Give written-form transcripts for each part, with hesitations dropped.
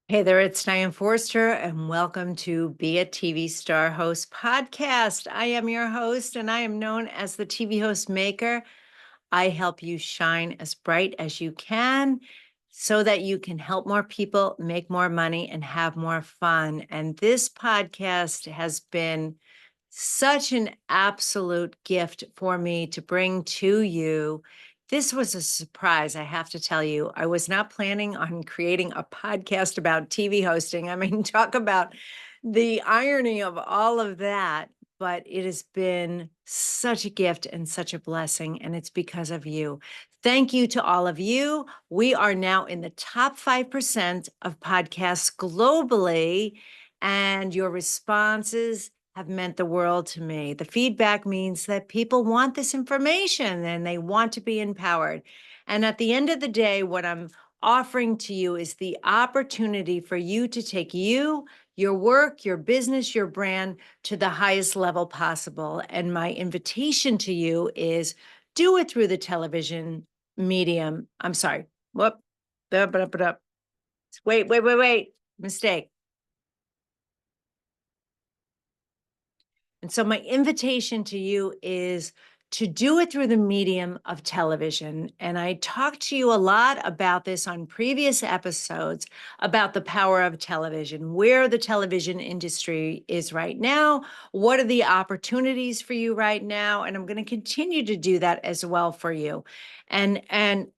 Hey there, it's Diane Forster, and welcome to Be a TV Star Host podcast. I am your host, and I am known as the TV Host Maker. I help you shine as bright as you can so that you can help more people make more money and have more fun. And this podcast has been such an absolute gift for me to bring to you. This was a surprise, I have to tell you. I was not planning on creating a podcast about TV hosting. I mean, talk about the irony of all of that, but it has been such a gift and such a blessing, and it's because of you. Thank you to all of you. We are now in the top 5% of podcasts globally, and your responses have meant the world to me. The feedback means that people want this information and they want to be empowered. And at the end of the day, what I'm offering to you is the opportunity for you to take you, your work, your business, your brand to the highest level possible. And my invitation to you is do it through the television medium. I'm sorry. Whoop. Wait. Mistake. And so my invitation to you is to do it through the medium of television. And I talked to you a lot about this on previous episodes about the power of television, where the television industry is right now, what are the opportunities for you right now, and I'm going to continue to do that as well for you. And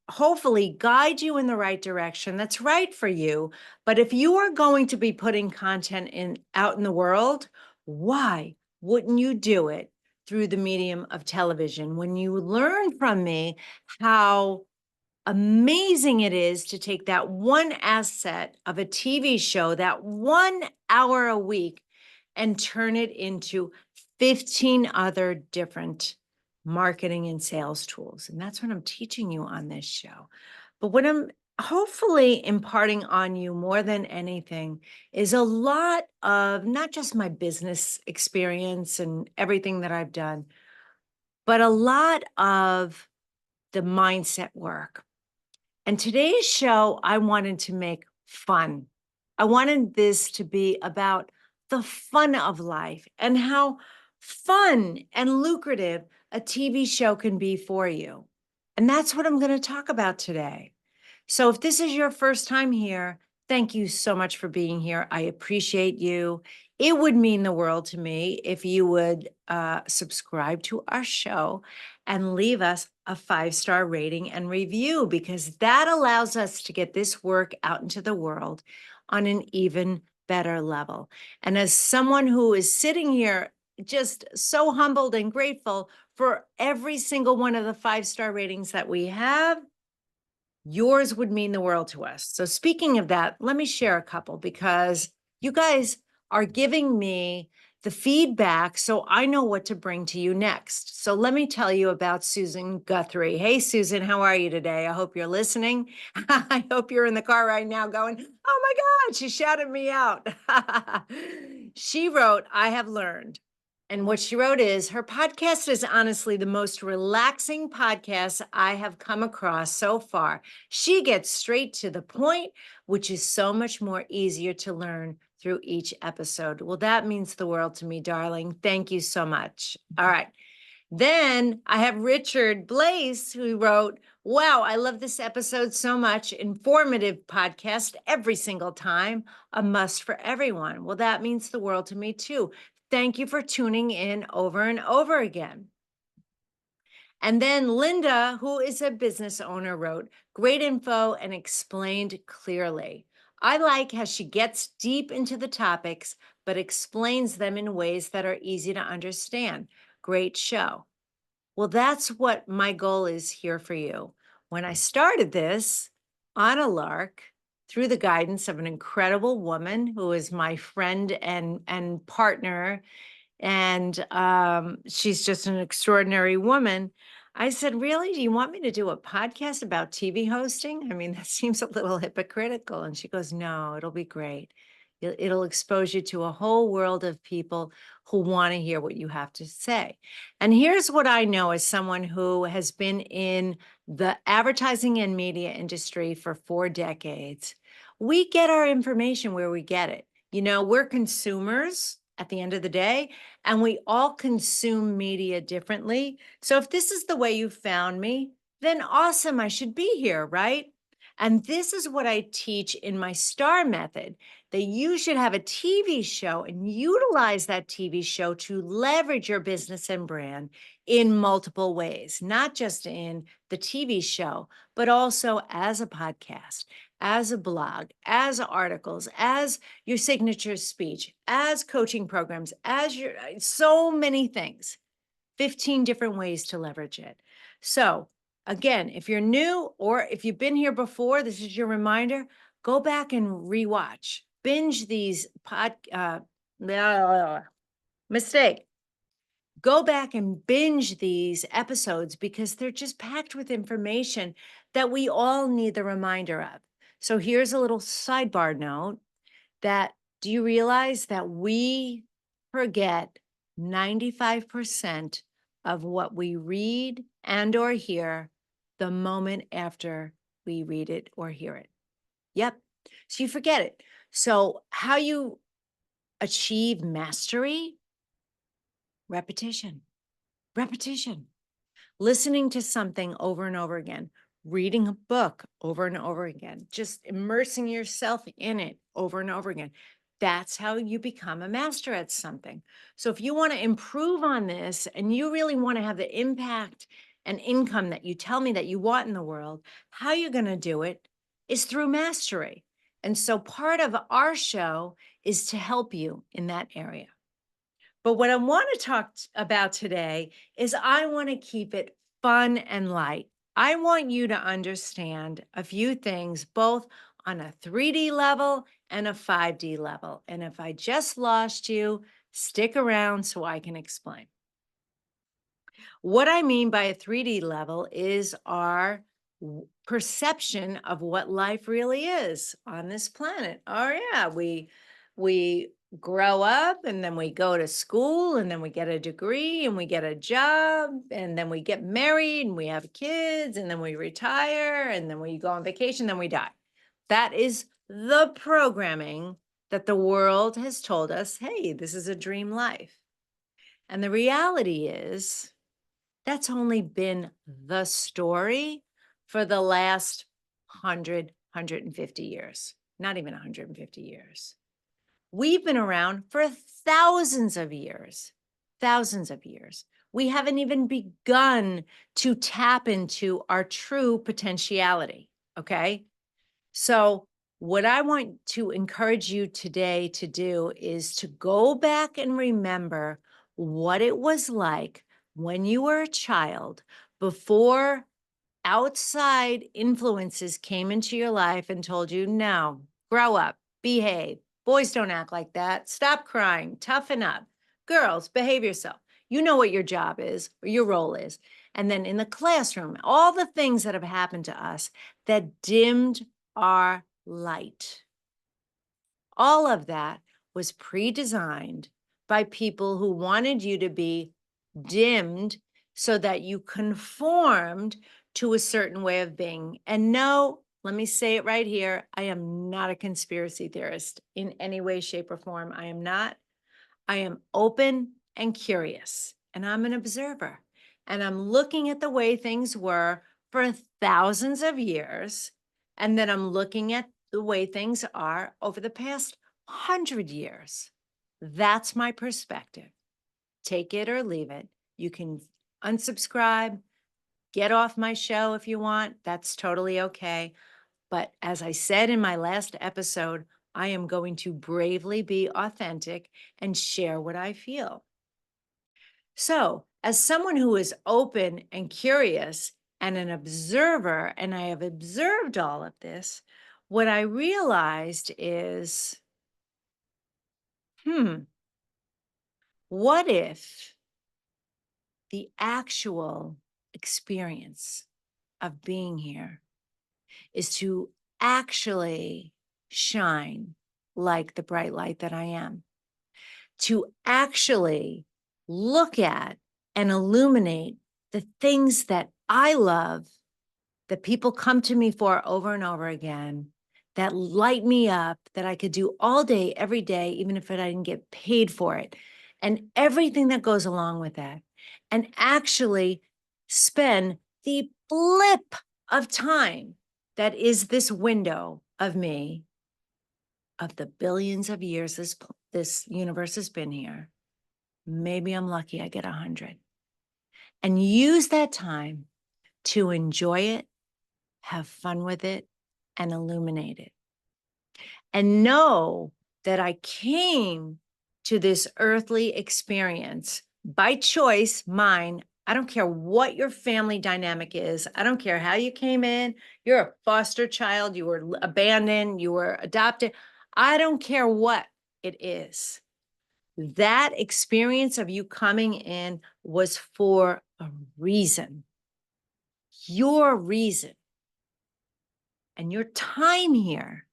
hopefully guide you in the right direction that's right for you. But if you are going to be putting content out in the world, why wouldn't you do it through the medium of television? When you learn from me how amazing it is to take that one asset of a TV show, that 1 hour a week, and turn it into 15 other different marketing and sales tools. And that's what I'm teaching you on this show. But what I'm hopefully imparting on you more than anything is a lot of not just my business experience and everything that I've done, but a lot of the mindset work. And today's show, I wanted to make fun. I wanted this to be about the fun of life and how fun and lucrative a TV show can be for you. And that's what I'm going to talk about today. So if this is your first time here, thank you so much for being here. I appreciate you. It would mean the world to me if you would subscribe to our show and leave us a 5-star rating and review, because that allows us to get this work out into the world on an even better level. And as someone who is sitting here just so humbled and grateful for every single one of the 5-star ratings that we have, yours would mean the world to us. So speaking of that, let me share a couple, because you guys are giving me the feedback so I know what to bring to you next. So let me tell you about Susan Guthrie. Hey, Susan, how are you today? I hope you're listening. I hope you're in the car right now going, oh my God, she shouted me out. She wrote, I have learned. And what she wrote is, her podcast is honestly the most relaxing podcast I have come across so far. She gets straight to the point, which is so much more easier to learn through each episode. Well, that means the world to me, darling. Thank you so much. All right. Then I have Richard Blaze, who wrote, wow, I love this episode so much. Informative podcast every single time. A must for everyone. Well, that means the world to me too. Thank you for tuning in over and over again. And then Linda, who is a business owner, wrote, great info and explained clearly. I like how she gets deep into the topics, but explains them in ways that are easy to understand. Great show. Well, that's what my goal is here for you. When I started this on a lark, through the guidance of an incredible woman who is my friend and partner, and she's just an extraordinary woman, I said, really, do you want me to do a podcast about TV hosting? I mean, that seems a little hypocritical. And she goes, no, it'll be great. It'll expose you to a whole world of people who want to hear what you have to say. And here's what I know as someone who has been in the advertising and media industry for 4 decades. We get our information where we get it. We're consumers at the end of the day, and we all consume media differently. So if this is the way you found me, then awesome, I should be here, right? And this is what I teach in my STAR method, that you should have a TV show and utilize that TV show to leverage your business and brand in multiple ways, not just in the TV show, but also as a podcast, as a blog, as articles, as your signature speech, as coaching programs, as your so many things, 15 different ways to leverage it. So, again, if you're new or if you've been here before, this is your reminder, go back and rewatch, binge these mistake. Go back and binge these episodes because they're just packed with information that we all need the reminder of. So here's a little sidebar note that do you realize that we forget 95% of what we read and or hear the moment after we read it or hear it? Yep. So you forget it. So how you achieve mastery? Repetition. Repetition. Listening to something over and over again, reading a book over and over again, just immersing yourself in it over and over again. That's how you become a master at something. So if you want to improve on this and you really want to have the impact and income that you tell me that you want in the world, how you're going to do it is through mastery. And so part of our show is to help you in that area. But what I want to talk about today is I want to keep it fun and light. I want you to understand a few things, both on a 3D level and a 5D level. And if I just lost you, stick around so I can explain. What I mean by a 3D level is our perception of what life really is on this planet. Oh yeah, we grow up and then we go to school and then we get a degree and we get a job and then we get married and we have kids and then we retire and then we go on vacation, then we die. That is the programming that the world has told us, hey, this is a dream life. And the reality is that's only been the story for the last 150 years, not even 150 years. We've been around for thousands of years, thousands of years. We haven't even begun to tap into our true potentiality, okay? So what I want to encourage you today to do is to go back and remember what it was like when you were a child before outside influences came into your life and told you, no, grow up, behave. Boys don't act like that. Stop crying, toughen up. Girls, behave yourself. You know what your job is or your role is. And then in the classroom, all the things that have happened to us that dimmed our light. All of that was pre-designed by people who wanted you to be dimmed so that you conformed to a certain way of being. And no, let me say it right here, I am not a conspiracy theorist in any way, shape, or form. I am not. I am open and curious, and I'm an observer. And I'm looking at the way things were for thousands of years. And then I'm looking at the way things are over the past 100 years. That's my perspective. Take it or leave it. You can unsubscribe, get off my show if you want. That's totally okay. But as I said in my last episode, I am going to bravely be authentic and share what I feel. So, as someone who is open and curious and an observer, and I have observed all of this, what I realized is, what if the actual experience of being here is to actually shine like the bright light that I am, to actually look at and illuminate the things that I love, that people come to me for over and over again, that light me up, that I could do all day, every day, even if I didn't get paid for it, and everything that goes along with that, and actually spend the blip of time that is this window of me, of the billions of years this universe has been here. Maybe I'm lucky I get 100. And use that time to enjoy it, have fun with it, and illuminate it. And know that I came to this earthly experience by choice, mine. I don't care what your family dynamic is. I don't care how you came in. You're a foster child, you were abandoned, you were adopted. I don't care what it is. That experience of you coming in was for a reason. Your reason. And your time here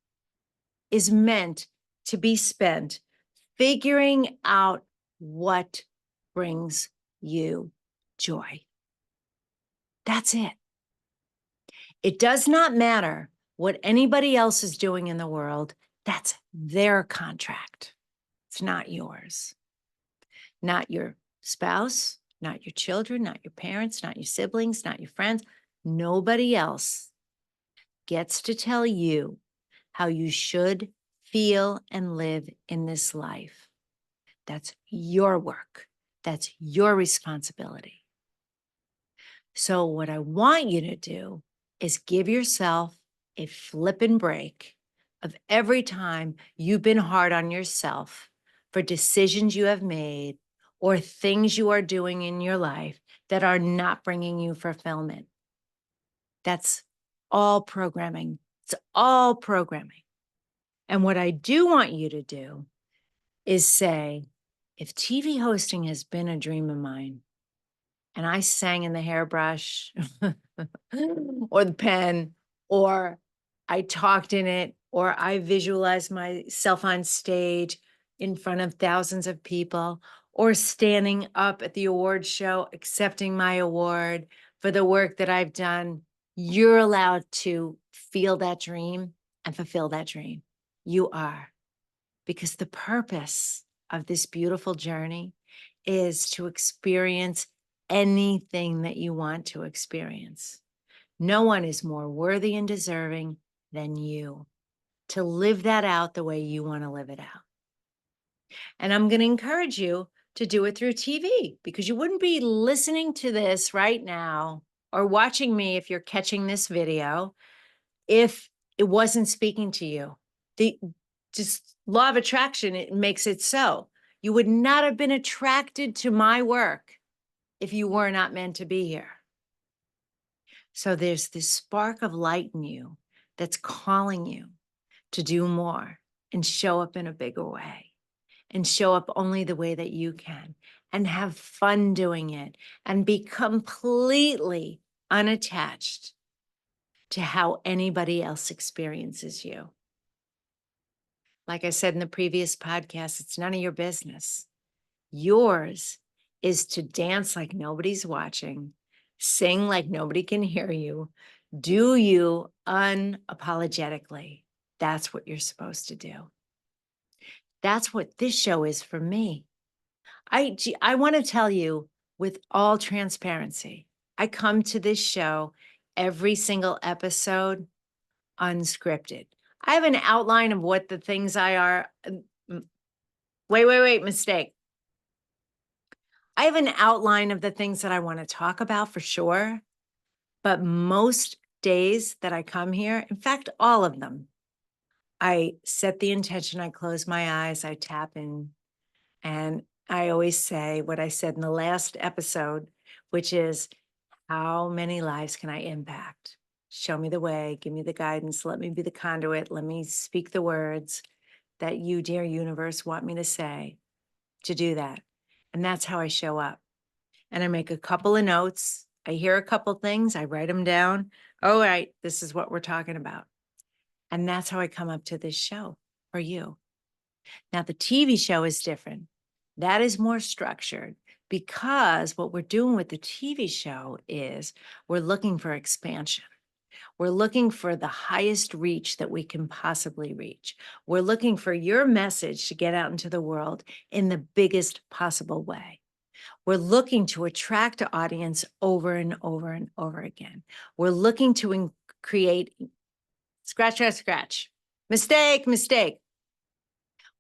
is meant to be spent figuring out what brings you joy. That's it. It does not matter what anybody else is doing in the world. That's their contract. It's not yours. Not your spouse, not your children, not your parents, not your siblings, not your friends. Nobody else gets to tell you how you should feel and live in this life. That's your work. That's your responsibility. So what I want you to do is give yourself a flippin' break of every time you've been hard on yourself for decisions you have made or things you are doing in your life that are not bringing you fulfillment. That's all programming. It's all programming. And what I do want you to do is say, if TV hosting has been a dream of mine, and I sang in the hairbrush or the pen, or I talked in it, or I visualized myself on stage in front of thousands of people, or standing up at the award show, accepting my award for the work that I've done, you're allowed to feel that dream and fulfill that dream. You are. Because the purpose of this beautiful journey is to experience anything that you want to experience. No one is more worthy and deserving than you to live that out the way you want to live it out. And I'm going to encourage you to do it through TV, because you wouldn't be listening to this right now or watching me if you're catching this video if it wasn't speaking to you. The just law of attraction, it makes it so. You would not have been attracted to my work if you were not meant to be here. So there's this spark of light in you that's calling you to do more and show up in a bigger way and show up only the way that you can and have fun doing it and be completely unattached to how anybody else experiences you. Like I said in the previous podcast, it's none of your business. Yours is to dance like nobody's watching, sing like nobody can hear you, do you unapologetically. That's what you're supposed to do. That's what this show is for me. I want to tell you with all transparency, I come to this show every single episode unscripted. I have an outline of what the things I are. Wait, mistake. I have an outline of the things that I want to talk about for sure. But most days that I come here, in fact, all of them, I set the intention, I close my eyes, I tap in, and I always say what I said in the last episode, which is, how many lives can I impact? Show me the way, give me the guidance, let me be the conduit, let me speak the words that you, dear universe, want me to say to do that. And that's how I show up. And I make a couple of notes. I hear a couple things, I write them down. All right, this is what we're talking about. And that's how I come up to this show for you. Now, the TV show is different. That is more structured, because what we're doing with the TV show is we're looking for expansion. We're looking for the highest reach that we can possibly reach. We're looking for your message to get out into the world in the biggest possible way. We're looking to attract an audience over and over and over again. We're looking to create scratch, scratch, scratch. Mistake, mistake.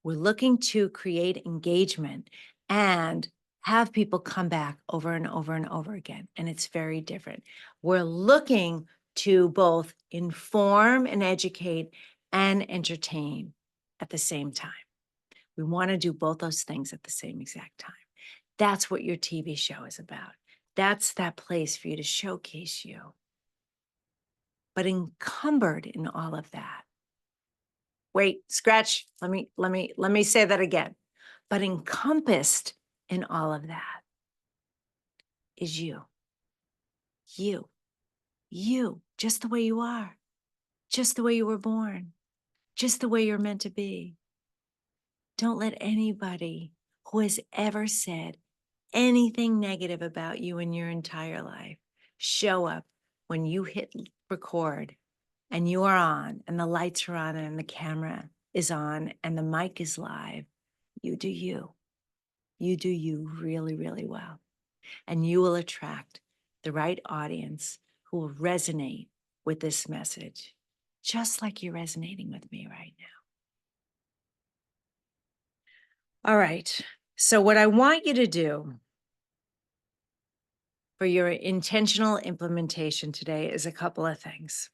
We're looking to create engagement and have people come back over and over and over again. And it's very different. We're looking to both inform and educate and entertain at the same time. We want to do both those things at the same exact time. That's what your TV show is about. That's that place for you to showcase you. But encumbered in all of that. Wait, scratch. Let me say that again. But encompassed in all of that is you. You, just the way you are, just the way you were born, just the way you're meant to be. Don't let anybody who has ever said anything negative about you in your entire life show up when you hit record and you are on and the lights are on and the camera is on and the mic is live. You do you. You do you really, really well. And you will attract the right audience who will resonate with this message, just like you're resonating with me right now. All right. So what I want you to do for your intentional implementation today is a couple of things.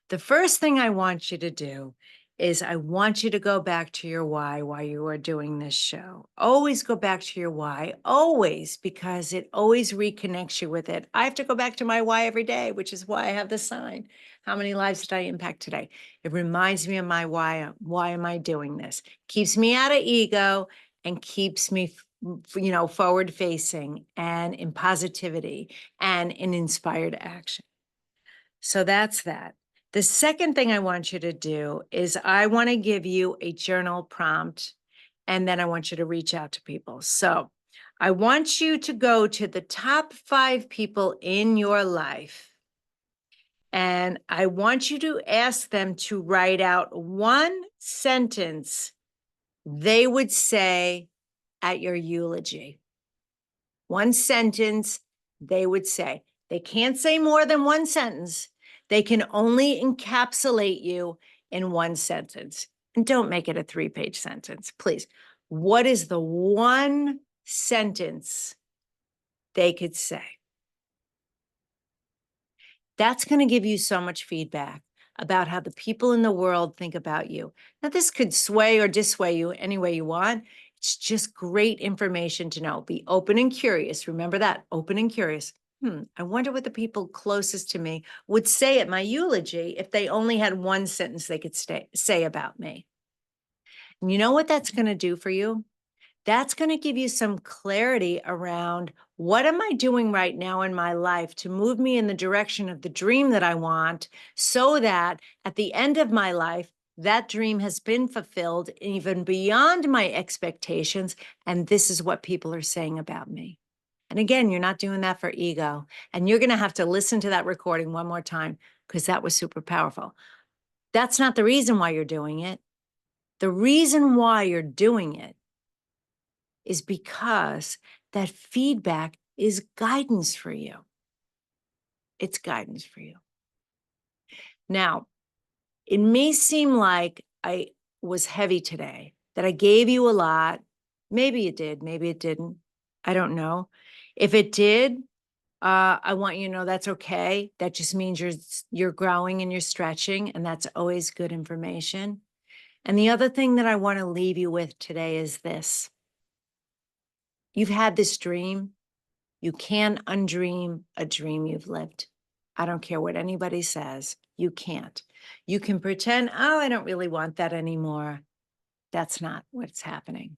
The first thing I want you to do is I want you to go back to your why while you are doing this show. Always go back to your why, always, because it always reconnects you with it. I have to go back to my why every day, which is why I have the sign. How many lives did I impact today? It reminds me of my why. Why am I doing this? Keeps me out of ego and keeps me forward facing and in positivity and in inspired action. So that's that. The second thing I want you to do is I want to give you a journal prompt, and then I want you to reach out to people. So I want you to go to the top 5 people in your life, and I want you to ask them to write out one sentence they would say at your eulogy. One sentence they would say. They can't say more than one sentence. They can only encapsulate you in one sentence. And don't make it a 3-page sentence, please. What is the one sentence they could say? That's going to give you so much feedback about how the people in the world think about you. Now, this could sway or dissuade you any way you want. It's just great information to know. Be open and curious. Remember that, open and curious. I wonder what the people closest to me would say at my eulogy if they only had one sentence they could say about me. And you know what that's going to do for you? That's going to give you some clarity around what am I doing right now in my life to move me in the direction of the dream that I want, so that at the end of my life, that dream has been fulfilled even beyond my expectations. And this is what people are saying about me. And again, you're not doing that for ego. And you're going to have to listen to that recording one more time because that was super powerful. That's not the reason why you're doing it. The reason why you're doing it is because that feedback is guidance for you. It's guidance for you. Now, it may seem like I was heavy today, that I gave you a lot. Maybe it did, maybe it didn't. I don't know. If it did, I want you to know that's okay. That just means you're growing and you're stretching, and that's always good information. And the other thing that I want to leave you with today is this. You've had this dream. You can't undream a dream you've lived. I don't care what anybody says. You can't. You can pretend, oh, I don't really want that anymore. That's not what's happening.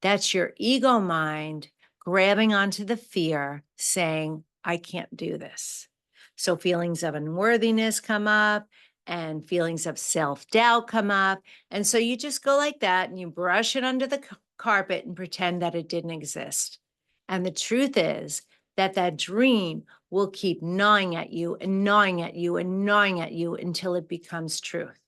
That's your ego mind grabbing onto the fear, saying, I can't do this. So feelings of unworthiness come up and feelings of self-doubt come up. And so you just go like that and you brush it under the carpet and pretend that it didn't exist. And the truth is that that dream will keep gnawing at you and gnawing at you and gnawing at you until it becomes truth.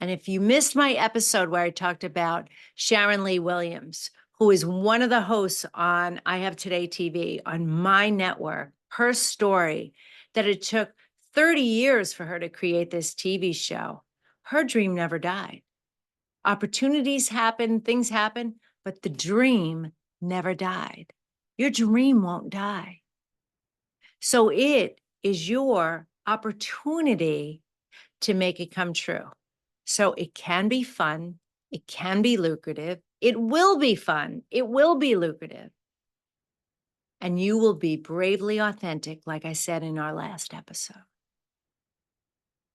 And if you missed my episode where I talked about Sharon Lee Williams, who is one of the hosts on I Have Today TV on my network, her story that it took 30 years for her to create this TV show, her dream never died. Opportunities happen, things happen, but the dream never died. Your dream won't die. So it is your opportunity to make it come true. So it can be fun. It can be lucrative. It will be fun. It will be lucrative. And you will be bravely authentic, like I said in our last episode.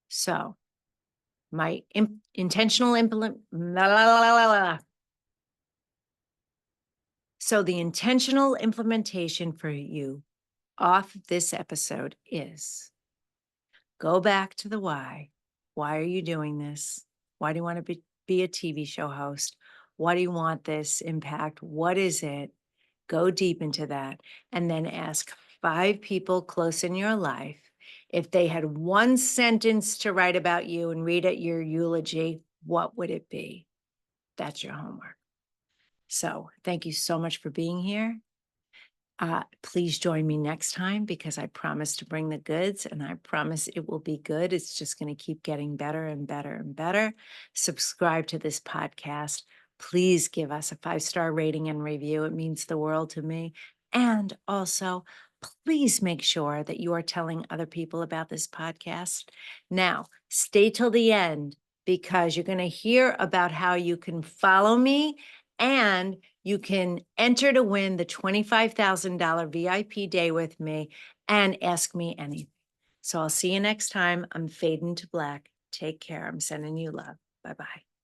So my intentional So the intentional implementation for you off this episode is go back to the why. Why are you doing this? Why do you want to be a TV show host? Why do you want this impact? What is it? Go deep into that and then ask 5 people close in your life if they had one sentence to write about you and read at your eulogy, what would it be? That's your homework. So thank you so much for being here. Please join me next time because I promise to bring the goods and I promise it will be good. It's just going to keep getting better and better and better. Subscribe to this podcast. Please give us a 5-star rating and review. It means the world to me. And also, please make sure that you are telling other people about this podcast. Now, stay till the end because you're going to hear about how you can follow me and you can enter to win the $25,000 VIP day with me and ask me anything. So I'll see you next time. I'm fading to black. Take care. I'm sending you love. Bye-bye.